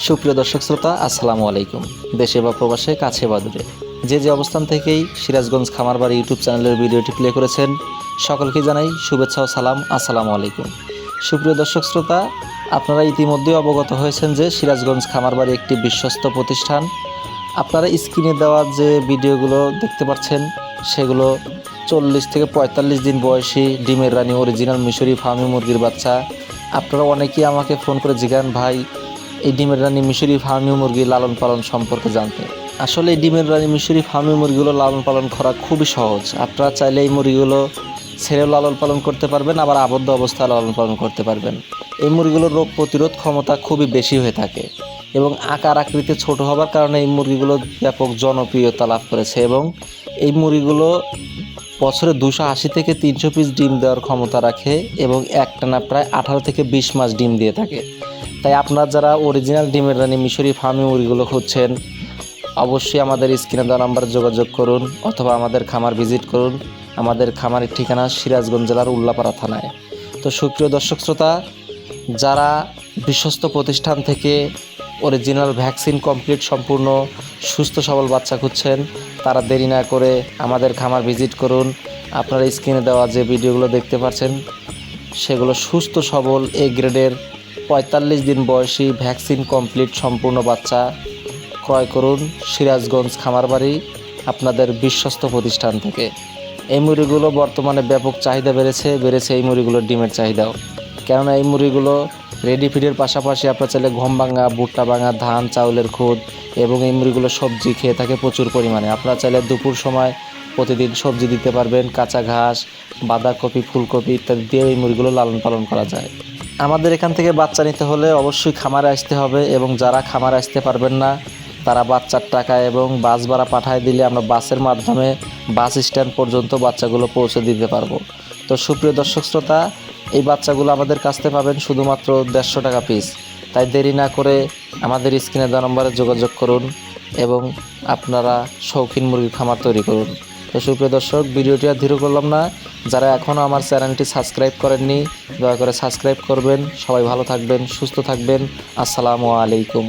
সুপ্রিয় দর্শক শ্রোতা, আসসালামু আলাইকুম। দেশে বা প্রবাসে, কাছে বা দূরে, যে অবস্থান থেকেই সিরাজগঞ্জ খামারবাড়ি ইউটিউব চ্যানেলের ভিডিওটি প্লে করেছেন, সকলকে জানাই শুভেচ্ছা ও সালাম। আসসালামু আলাইকুম। সুপ্রিয় দর্শক শ্রোতা, আপনারা ইতিমধ্যেই অবগত হয়েছেন যে সিরাজগঞ্জ খামারবাড়ি একটি বিশ্বস্ত প্রতিষ্ঠান। আপনারা স্ক্রিনে দেওয়া যে ভিডিওগুলো দেখতে পাচ্ছেন, সেগুলো 40 থেকে 45 দিন বয়সী ডিমের রানী অরিজিনাল মিশরি ফার্মি মুরগির বাচ্চা। আপনারা অনেকেই আমাকে ফোন করে জিজ্ঞান, ভাই এই ডিমের রানী মিশরি ফার্মি মুরগি লালন পালন সম্পর্কে জানতে। আসলে এই ডিমের রানী মিশরি ফার্মি মুরগিগুলো লালন পালন করা খুবই সহজ। আপনারা চাইলে এই মুরগিগুলো ছেড়েও লালন পালন করতে পারবেন, আবার আবদ্ধ অবস্থায় লালন পালন করতে পারবেন। এই মুরগিগুলোর রোগ প্রতিরোধ ক্ষমতা খুবই বেশি হয়ে থাকে এবং আকার আকৃতি ছোট হবার কারণে এই মুরগিগুলো ব্যাপক জনপ্রিয়তা লাভ করেছে এবং এই মুরগিগুলো বছরে 280 থেকে 300 পিস ডিম দেওয়ার ক্ষমতা রাখে এবং একটানা প্রায় 18 থেকে 20 মাস ডিম দিয়ে থাকে। তাই আপনারা যারা অরিজিনাল ডিমের রানী মিশরি ফার্মি মুরগিগুলো খুঁজছেন, অবশ্যই আমাদের স্ক্রিনে দেওয়া নাম্বারে যোগাযোগ করুন অথবা আমাদের খামার ভিজিট করুন। আমাদের খামারের ঠিকানা সিরাজগঞ্জ জেলার উল্লাপাড়া থানায়। তো সুপ্রিয় দর্শক শ্রোতা, যারা বিশ্বস্ত প্রতিষ্ঠান থেকে অরিজিনাল ভ্যাকসিন কমপ্লিট সম্পূর্ণ সুস্থ সবল বাচ্চা খুঁজছেন, তারা দেরি না করে আমাদের খামার ভিজিট করুন। আপনারা স্ক্রিনে দেওয়া যে ভিডিওগুলো দেখতে পাচ্ছেন, সেগুলো সুস্থ সবল এ গ্রেডের 45 দিন বয়সী ভ্যাকসিন কমপ্লিট সম্পূর্ণ বাচ্চা ক্রয় করুন সিরাজগঞ্জ খামারবাড়ি আপনাদের বিশ্বস্ত প্রতিষ্ঠান থেকে। এই মুরগিগুলো বর্তমানে ব্যাপক চাহিদা বেড়েছে এই মুরগিগুলোর ডিমের চাহিদাও। কেননা এই মুরগিগুলো রেডি ফিডের পাশাপাশি আপনার চাইলে গম ভাঙা, ভুট্টা ভাঙা, ধান চাউলের খুদ এবং এই মুরগিগুলো সবজি খেয়ে থাকে প্রচুর পরিমাণে। আপনারা চাইলে দুপুর সময় প্রতিদিন সবজি দিতে পারবেন, কাঁচা ঘাস, বাঁধাকপি, ফুলকপি ইত্যাদি দিয়ে এই মুরগিগুলো লালন পালন করা যায়। আমাদের এখান থেকে বাচ্চা নিতে হলে অবশ্যই খামারে আসতে হবে এবং যারা খামারে আসতে পারবেন না, তারা বাচ্চার টাকা এবং বাস ভাড়া পাঠায় দিলে আমরা বাসের মাধ্যমে বাস স্ট্যান্ড পর্যন্ত বাচ্চাগুলো পৌঁছে দিতে পারবো। তো সুপ্রিয় দর্শক শ্রোতা, এই বাচ্চাগুলো আমাদের কাছ থেকে পাবেন শুধুমাত্র 150 টাকা পিস। তাই দেরি না করে আমাদের স্ক্রিনে দেওয়া নম্বরে যোগাযোগ করুন এবং আপনারা শৌখিন মুরগির খামার তৈরি করুন। তো সুপ্রিয় দর্শক, ভিডিওটি আর ধীরে করলাম না। যারা এখনও আমার চ্যানেলটি সাবস্ক্রাইব করেননি, দয়া করে সাবস্ক্রাইব করবেন। সবাই ভালো থাকবেন, সুস্থ থাকবেন। আসসালামু আলাইকুম।